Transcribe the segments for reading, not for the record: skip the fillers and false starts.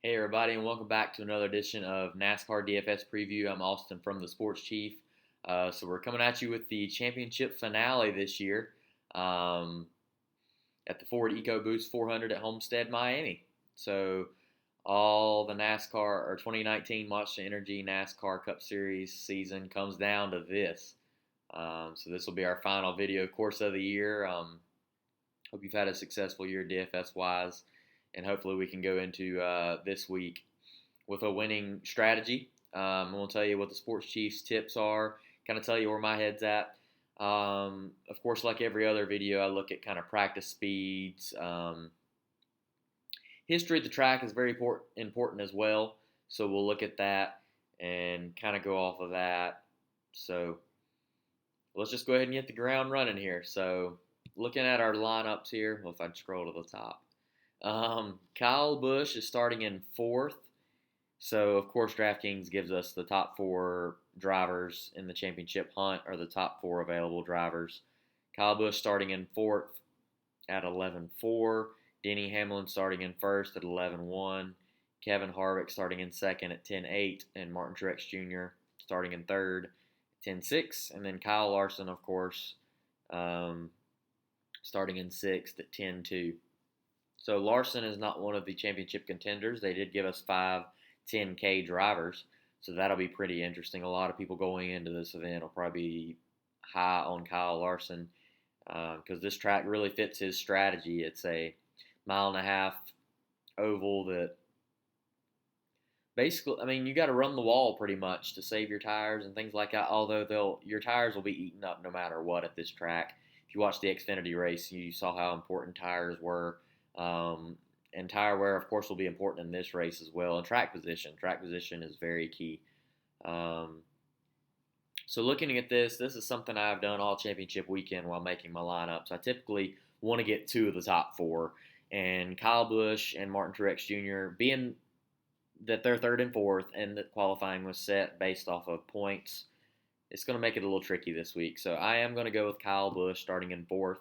Hey everybody, and welcome back to another edition of NASCAR DFS Preview. I'm Austin from the Sports Chief. So we're coming at you with the championship finale this year um, at the Ford EcoBoost 400 at Homestead-Miami. So all the NASCAR or 2019 Monster Energy NASCAR Cup Series season comes down to this. So this will be our final video course of the year. Hope you've had a successful year DFS wise, and hopefully we can go into this week with a winning strategy. We'll tell you what the Sports Chiefs tips are, kind of tell you where my head's at. Of course, like every other video, I look at kind of practice speeds. History of the track is very important as well, so we'll look at that and kind of go off of that. So let's just go ahead and get the ground running here. So looking at our lineups here, well, if I scroll to the top, Kyle Busch is starting in fourth. So, of course, DraftKings gives us the top four drivers in the championship hunt, or the top four available drivers. Kyle Busch starting in fourth at 11.4. Denny Hamlin starting in first at 11.1. Kevin Harvick starting in second at 10.8. And Martin Truex Jr. starting in third at 10.6. And then Kyle Larson, of course, starting in sixth at 10.2. So Larson is not one of the championship contenders. They did give us 5 10K drivers, so that'll be pretty interesting. A lot of people going into this event will probably be high on Kyle Larson because this track really fits his strategy. It's a 1.5 mile oval that basically, I mean, you got to run the wall pretty much to save your tires and things like that. Although your tires will be eaten up no matter what at this track. If you watch the Xfinity race, you saw how important tires were. And tire wear, of course, will be important in this race as well. And track position. Track position is very key. So looking at this is something I've done all championship weekend while making my lineups. I typically want to get 2 of the top 4. And Kyle Busch and Martin Truex Jr., being that they're third and fourth and that qualifying was set based off of points, it's going to make it a little tricky this week. So I am going to go with Kyle Busch starting in fourth.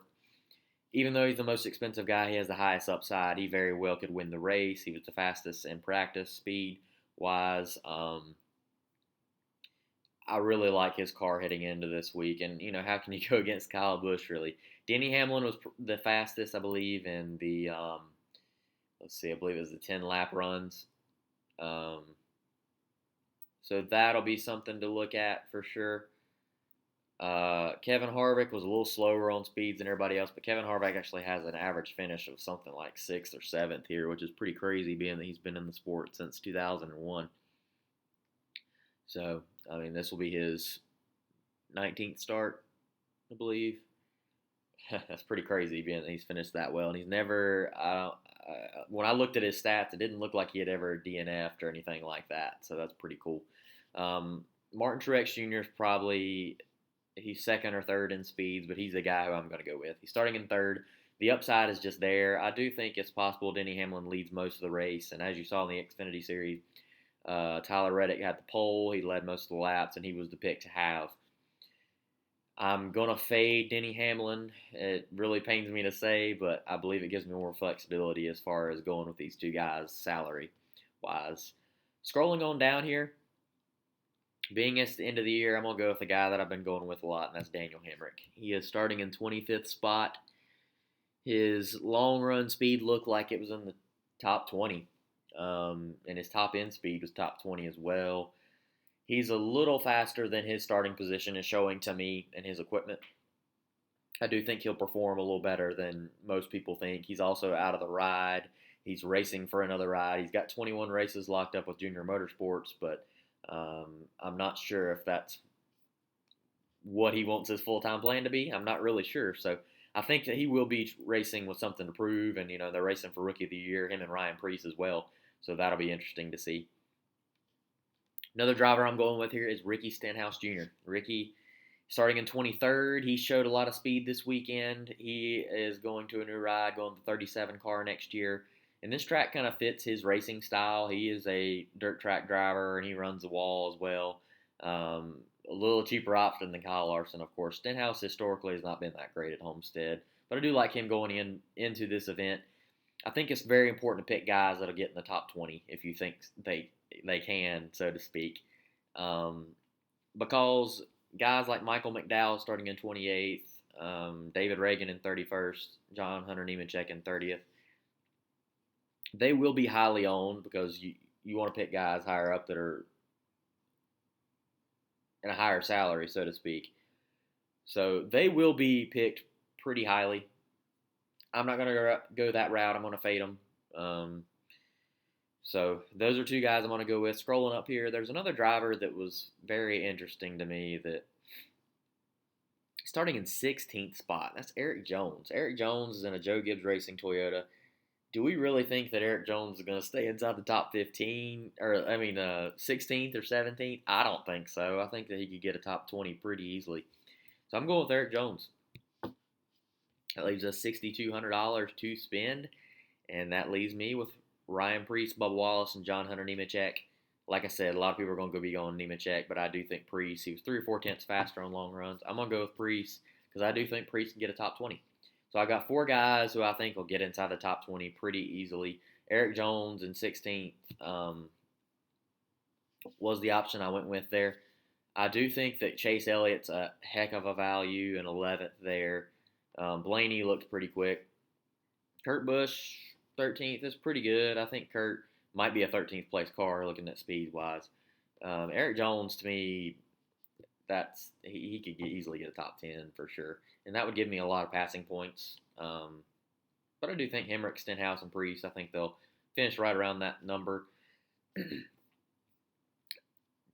Even though he's the most expensive guy, he has the highest upside. He very well could win the race. He was the fastest in practice speed-wise. I really like his car heading into this week. And, how can you go against Kyle Busch, really? Denny Hamlin was the fastest, I believe, in the, I believe it was the 10-lap runs. So that'll be something to look at for sure. Kevin Harvick was a little slower on speeds than everybody else, but Kevin Harvick actually has an average finish of something like 6th or 7th here, which is pretty crazy being that he's been in the sport since 2001. So, I mean, this will be his 19th start, I believe. That's pretty crazy being that he's finished that well. And he's never, when I looked at his stats, it didn't look like he had ever DNF'd or anything like that. So that's pretty cool. Martin Truex Jr. is probably, he's second or third in speeds, but he's the guy who I'm going to go with. He's starting in third. The upside is just there. I do think it's possible Denny Hamlin leads most of the race. And as you saw in the Xfinity Series, Tyler Reddick had the pole. He led most of the laps, and he was the pick to have. I'm going to fade Denny Hamlin. It really pains me to say, but I believe it gives me more flexibility as far as going with these two guys salary-wise. Scrolling on down here, being it's the end of the year, I'm going to go with the guy that I've been going with a lot, and that's Daniel Hemrick. He is starting in 25th spot. His long-run speed looked like it was in the top 20, and his top-end speed was top 20 as well. He's a little faster than his starting position is showing to me in his equipment. I do think he'll perform a little better than most people think. He's also out of the ride. He's racing for another ride. He's got 21 races locked up with Junior Motorsports, but I'm not sure if that's what he wants his full-time plan to be. I'm not really sure. So I think that he will be racing with something to prove, and, they're racing for Rookie of the Year, him and Ryan Preece as well. So that'll be interesting to see. Another driver I'm going with here is Ricky Stenhouse Jr. Ricky, starting in 23rd, he showed a lot of speed this weekend. He is going to a new ride, going to the 37 car next year. And this track kind of fits his racing style. He is a dirt track driver, and he runs the wall as well. A little cheaper option than Kyle Larson, of course. Stenhouse historically has not been that great at Homestead, but I do like him going into this event. I think it's very important to pick guys that'll get in the top 20 if you think they can, so to speak, um, because guys like Michael McDowell starting in 28th, David Reagan in 31st, John Hunter Nemechek in 30th, they will be highly owned because you want to pick guys higher up that are in a higher salary, so to speak. So they will be picked pretty highly. I'm not going to go that route. I'm going to fade them. So those are two guys I'm going to go with. Scrolling up here, there's another driver that was very interesting to me that starting in 16th spot. That's Eric Jones. Eric Jones is in a Joe Gibbs Racing Toyota. Do we really think that Eric Jones is going to stay inside the top 15 or 16th or 17th? I don't think so. I think that he could get a top 20 pretty easily. So I'm going with Eric Jones. That leaves us $6,200 to spend, and that leaves me with Ryan Preece, Bubba Wallace, and John Hunter Nemechek. Like I said, a lot of people are going to be going Nemechek, but I do think Preece, he was 3 or 4 tenths faster on long runs. I'm going to go with Preece because I do think Preece can get a top 20. So I got 4 guys who I think will get inside the top 20 pretty easily. Eric Jones in 16th was the option I went with there. I do think that Chase Elliott's a heck of a value in 11th there. Blaney looked pretty quick. Kurt Busch, 13th, is pretty good. I think Kurt might be a 13th place car looking at speed-wise. Eric Jones, to me, he could easily get a top 10 for sure. And that would give me a lot of passing points. But I do think Hemrick, Stenhouse, and Preece, I think they'll finish right around that number.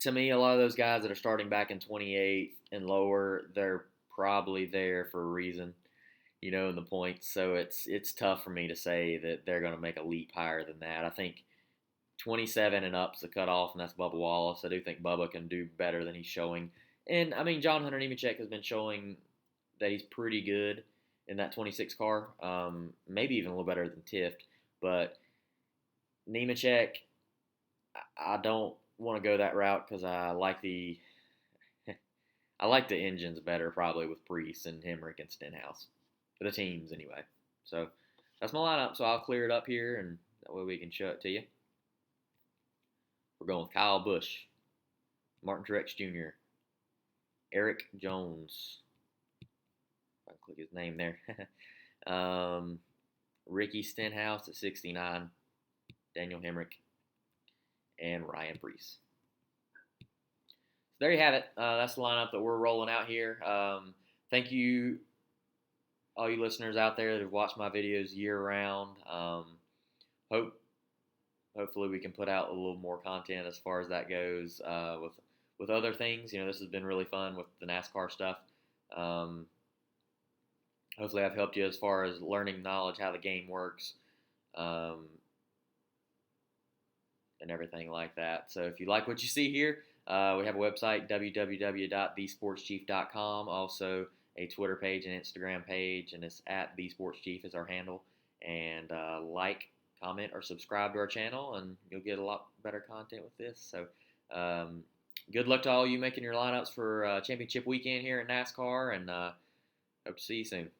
To me, a lot of those guys that are starting back in 28th and lower, they're probably there for a reason, in the points. So it's tough for me to say that they're going to make a leap higher than that. I think 27 and up's the cutoff, and that's Bubba Wallace. I do think Bubba can do better than he's showing. And, John Hunter Nemechek has been showing that he's pretty good in that 26 car, maybe even a little better than Tift. But Nemechek, I don't want to go that route because I like the engines better probably with Preece and Hemrick and Stenhouse. For the teams, anyway. So that's my lineup. So I'll clear it up here, and that way we can show it to you. We're going with Kyle Busch, Martin Truex Jr., Eric Jones. I'll click his name there. Ricky Stenhouse at 69, Daniel Hemrick, and Ryan Preece. So there you have it. That's the lineup that we're rolling out here. Thank you, all you listeners out there that have watched my videos year-round. Hopefully we can put out a little more content as far as that goes with other things. This has been really fun with the NASCAR stuff. Hopefully I've helped you as far as learning knowledge, how the game works, and everything like that. So if you like what you see here, we have a website, www.thesportschief.com. Also a Twitter page and Instagram page, and it's at thesportschief is our handle. And like, comment, or subscribe to our channel, and you'll get a lot better content with this. So good luck to all you making your lineups for championship weekend here at NASCAR, and hope to see you soon.